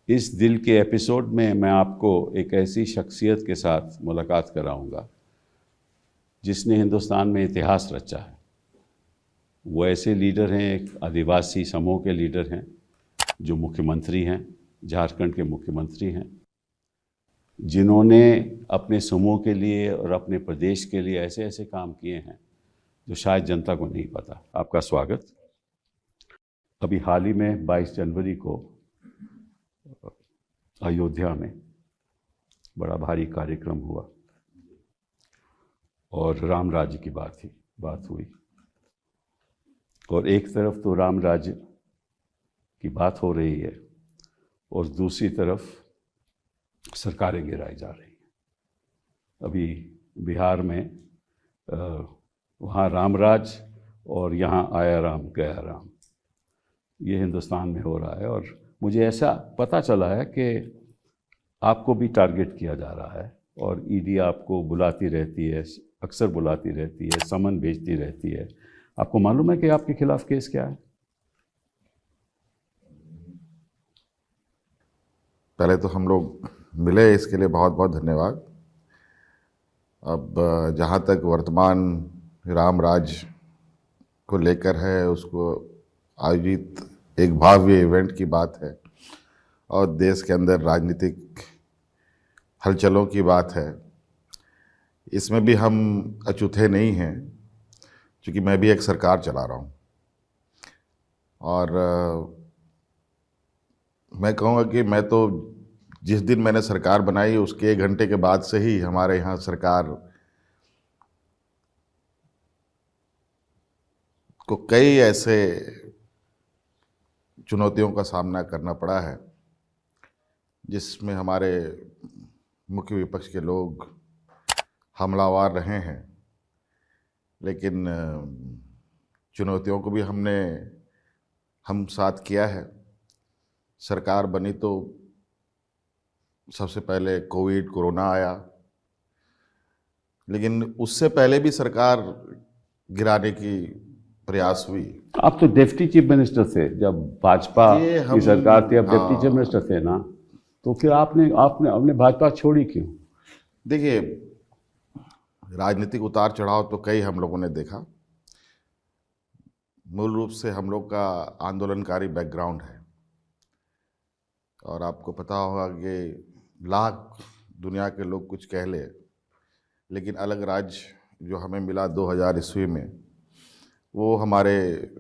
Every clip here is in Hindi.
इस दिल के एपिसोड में मैं आपको एक ऐसी शख्सियत के साथ मुलाकात कराऊंगा जिसने हिंदुस्तान में इतिहास रचा है। वो ऐसे लीडर हैं, एक आदिवासी समूह के लीडर हैं जो मुख्यमंत्री हैं, झारखंड के मुख्यमंत्री हैं, जिन्होंने अपने समूह के लिए और अपने प्रदेश के लिए ऐसे ऐसे काम किए हैं जो शायद जनता को नहीं पता। आपका स्वागत। अभी हाल ही में 22 जनवरी को अयोध्या में बड़ा भारी कार्यक्रम हुआ और राम राज्य की बात हुई। और एक तरफ तो राम राज्य की बात हो रही है और दूसरी तरफ सरकारें गिराई जा रही हैं। अभी बिहार में वहाँ रामराज और यहाँ आया राम गया राम, ये हिंदुस्तान में हो रहा है। और मुझे ऐसा पता चला है कि आपको भी टारगेट किया जा रहा है और ईडी आपको बुलाती रहती है, अक्सर बुलाती रहती है, समन भेजती रहती है। आपको मालूम है कि आपके खिलाफ केस क्या है? पहले तो हम लोग मिले, इसके लिए बहुत बहुत धन्यवाद। अब जहाँ तक वर्तमान राम राज को लेकर है, उसको आयोजित एक भव्य इवेंट की बात है और देश के अंदर राजनीतिक हलचलों की बात है। इसमें भी हम अछूते नहीं हैं, क्योंकि मैं भी एक सरकार चला रहा हूँ। और मैं कहूँगा कि मैं तो जिस दिन मैंने सरकार बनाई उसके 1 घंटे के बाद से ही हमारे यहाँ सरकार को कई ऐसे चुनौतियों का सामना करना पड़ा है जिसमें हमारे मुख्य विपक्ष के लोग हमलावर रहे हैं। लेकिन चुनौतियों को भी हम साथ किया है। सरकार बनी तो सबसे पहले कोरोना आया, लेकिन उससे पहले भी सरकार गिराने की प्रयास हुई। आप तो डिप्टी चीफ मिनिस्टर थे जब भाजपा की सरकार थी, अब डिप्टी चीफ मिनिस्टर थे ना, तो फिर आपने भाजपा छोड़ी क्यों? देखिए, राजनीतिक उतार चढ़ाव तो कई हम लोगों ने देखा। मूल रूप से हम लोग का आंदोलनकारी बैकग्राउंड है और आपको पता होगा कि लाख दुनिया के लोग कुछ कह ले, लेकिन अलग राज्य जो हमें मिला 2000 ईस्वी में, वो हमारे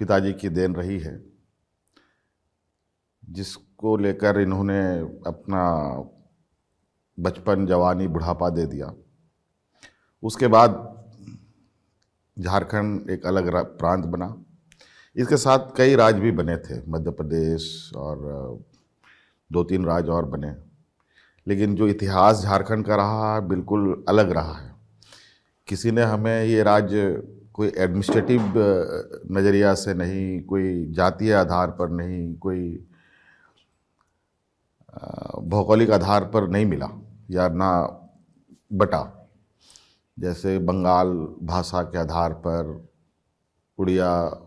पिताजी की देन रही है, जिसको लेकर इन्होंने अपना बचपन, जवानी, बुढ़ापा दे दिया। उसके बाद झारखंड एक अलग प्रांत बना। इसके साथ कई राज्य भी बने थे, मध्य प्रदेश और 2-3 राज्य और बने। लेकिन जो इतिहास झारखंड का रहा है बिल्कुल अलग रहा है। किसी ने हमें ये राज्य कोई एडमिनिस्ट्रेटिव नज़रिया से नहीं, कोई जातीय आधार पर नहीं, कोई भौगोलिक आधार पर नहीं मिला या ना बटा। जैसे बंगाल भाषा के आधार पर, उड़ीसा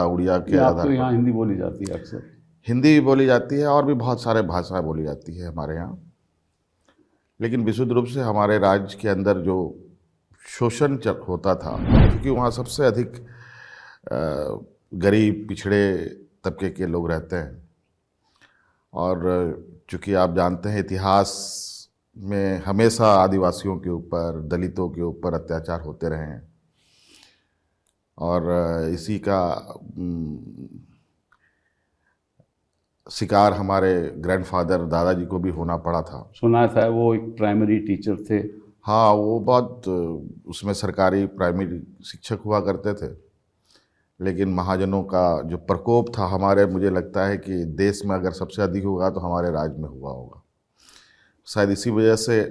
के आधार तो यहाँ पर हिंदी बोली जाती है, अक्सर हिंदी भी बोली जाती है और भी बहुत सारे भाषाएं बोली जाती है हमारे यहाँ। लेकिन विशुद्ध रूप से हमारे राज्य के अंदर जो शोषण होता था, क्योंकि वहाँ सबसे अधिक गरीब पिछड़े तबके के लोग रहते हैं। और चूँकि आप जानते हैं इतिहास में हमेशा आदिवासियों के ऊपर, दलितों के ऊपर अत्याचार होते रहे हैं और इसी का शिकार हमारे ग्रैंडफादर दादाजी को भी होना पड़ा था। सुना था वो एक प्राइमरी टीचर थे। हाँ, वो बहुत उसमें सरकारी प्राइमरी शिक्षक हुआ करते थे। लेकिन महाजनों का जो प्रकोप था हमारे, मुझे लगता है कि देश में अगर सबसे अधिक होगा तो हमारे राज्य में हुआ होगा। शायद इसी वजह से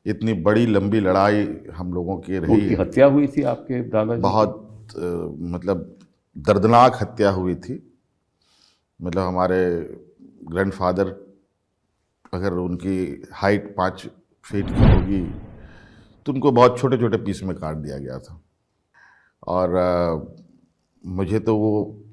इतनी बड़ी लंबी लड़ाई हम लोगों की रही है। हत्या हुई थी आपके दादाजी? बहुत मतलब दर्दनाक हत्या हुई थी। मतलब हमारे ग्रैंडफादर, अगर उनकी हाइट 5 फीट की होगी तो उनको बहुत छोटे छोटे पीस में काट दिया गया था। और मुझे तो वो